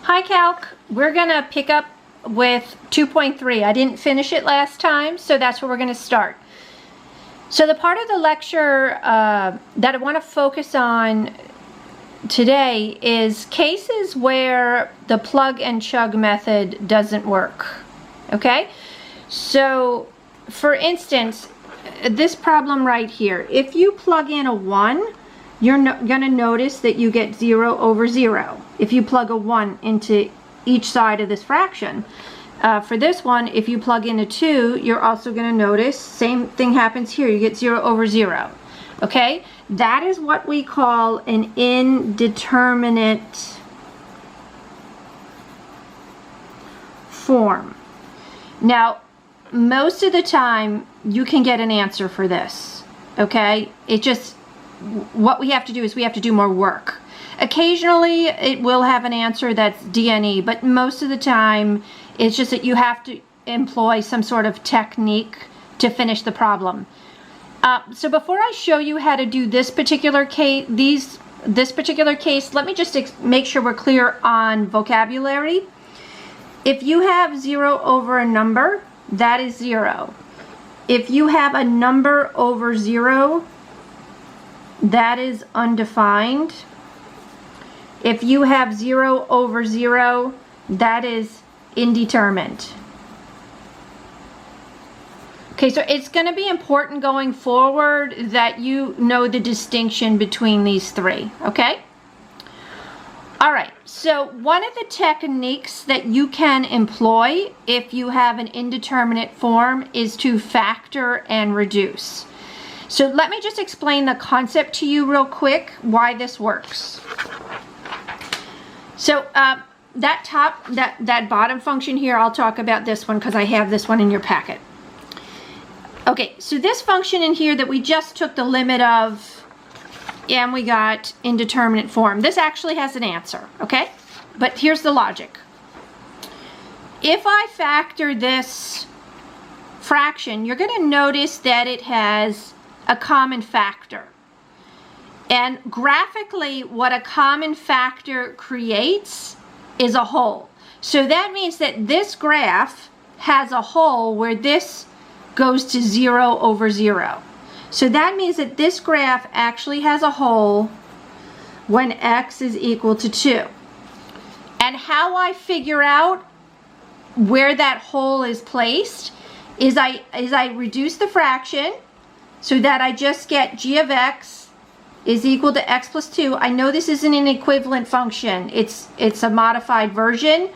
Hi Calc, we're gonna pick up with 2.3. I didn't finish it last time, so that's where we're gonna start. So the part of the lecture that I want to focus on today is cases where the plug and chug method doesn't work. Okay, so for instance, this problem right here, if you plug in a 1, you're going to notice that you get 0 over 0 if you plug a 1 into each side of this fraction. For this one, if you plug in a 2, you're also going to notice same thing happens here. You get 0 over 0. Okay, that is what we call an indeterminate form. Now, most of the time you can get an answer for this. Okay, it just, what we have to do is we have to do more work. Occasionally it will have an answer that's DNE, but most of the time it's just that you have to employ some sort of technique to finish the problem. So before I show you how to do this particular case, let me just make sure we're clear on vocabulary. If you have 0 over a number, that is 0. If you have a number over 0, that is undefined. If you have 0 over 0, that is indeterminate. Okay, so it's going to be important going forward that you know the distinction between these three, okay? All right, so one of the techniques that you can employ if you have an indeterminate form is to factor and reduce. So let me just explain the concept to you real quick, why this works. So that bottom function here, I'll talk about this one because I have this one in your packet. Okay, so this function in here that we just took the limit of, and we got indeterminate form. This actually has an answer, okay? But here's the logic. If I factor this fraction, you're going to notice that it has a common factor. And graphically, what a common factor creates is a hole. So that means that this graph has a hole where this goes to 0 over 0. So that means that this graph actually has a hole when x is equal to 2. And how I figure out where that hole is placed is I reduce the fraction so that I just get g of x is equal to x plus 2. I know this isn't an equivalent function. It's a modified version.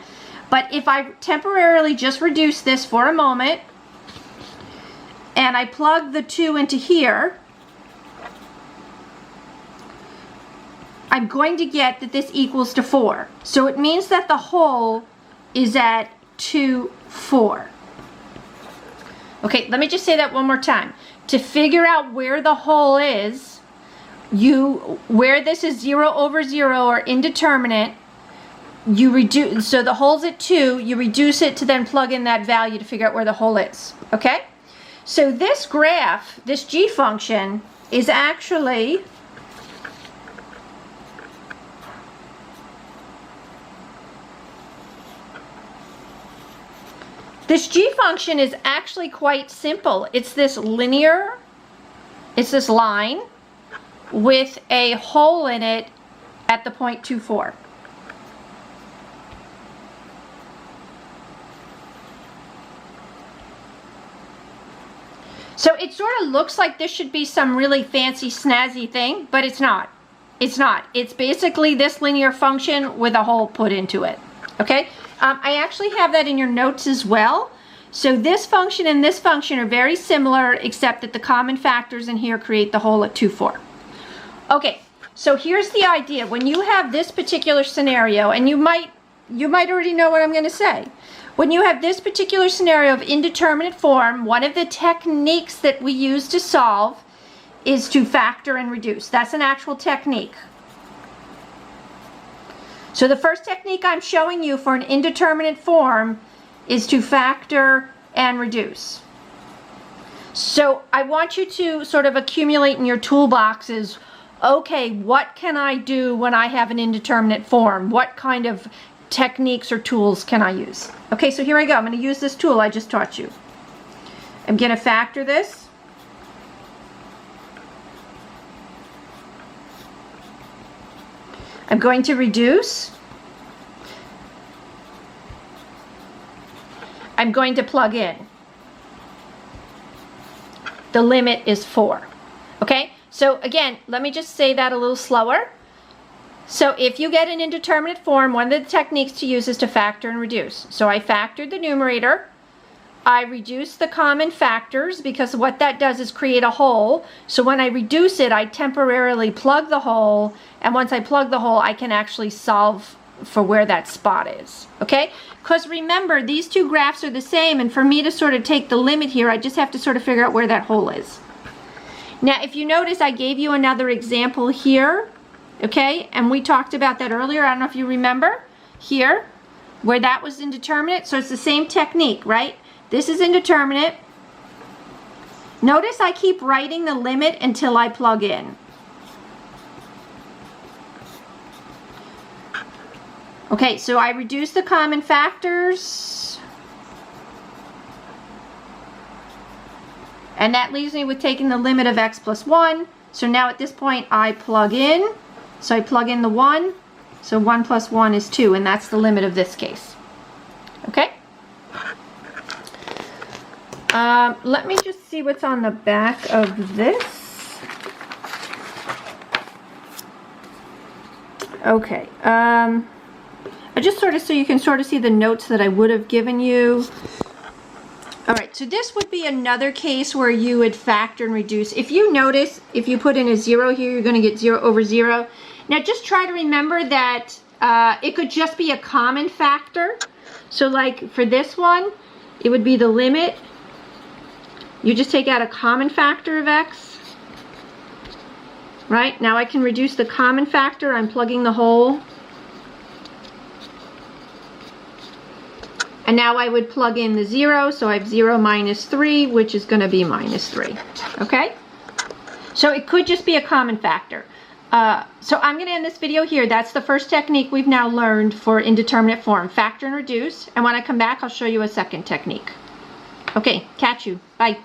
But if I temporarily just reduce this for a moment, and I plug the 2 into here, I'm going to get that this equals to 4. So it means that the hole is at 2, 4. Okay, let me just say that one more time. To figure out where the hole is, where this is 0 over 0 or indeterminate, you reduce, so the hole's at 2, you reduce it to then plug in that value to figure out where the hole is, okay? So this graph, this g function, is actually quite simple. It's this line with a hole in it at the point 2, 4. So it sort of looks like this should be some really fancy snazzy thing, but it's not. It's not. It's basically this linear function with a hole put into it. Okay? I actually have that in your notes as well. So this function and this function are very similar, except that the common factors in here create the hole at 2, 4. Okay, so here's the idea. When you have this particular scenario, and you might already know what I'm going to say. When you have this particular scenario of indeterminate form, one of the techniques that we use to solve is to factor and reduce. That's an actual technique. So the first technique I'm showing you for an indeterminate form is to factor and reduce. So I want you to sort of accumulate in your toolboxes, okay, what can I do when I have an indeterminate form? What kind of techniques or tools can I use? Okay, so here I go. I'm going to use this tool I just taught you. I'm going to factor this. I'm going to reduce. I'm going to plug in. The limit is 4. Okay, so again, let me just say that a little slower. So if you get an indeterminate form, one of the techniques to use is to factor and reduce. So I factored the numerator. I reduce the common factors because what that does is create a hole. So when I reduce it, I temporarily plug the hole. And once I plug the hole, I can actually solve for where that spot is. Okay? Because remember, these two graphs are the same. And for me to sort of take the limit here, I just have to sort of figure out where that hole is. Now, if you notice, I gave you another example here. Okay, and we talked about that earlier. I don't know if you remember here where that was indeterminate. So it's the same technique, right? This is indeterminate. Notice I keep writing the limit until I plug in. Okay, so I reduce the common factors. And that leaves me with taking the limit of x plus 1. So now at this point I plug in. So I plug in the 1, so 1 plus 1 is 2, and that's the limit of this case. Okay? Let me just see what's on the back of this. Okay. I just sort of, so you can sort of see the notes that I would have given you. All right, so this would be another case where you would factor and reduce. If you notice, if you put in a 0 here, you're going to get 0 over 0. Now just try to remember that it could just be a common factor. So like for this one, it would be the limit. You just take out a common factor of x. Right? Now I can reduce the common factor. I'm plugging the hole. And now I would plug in the 0, so I have 0 minus 3, which is going to be minus 3. Okay? So it could just be a common factor. So I'm going to end this video here. That's the first technique we've now learned for indeterminate form. Factor and reduce. And when I come back, I'll show you a second technique. Okay, catch you. Bye.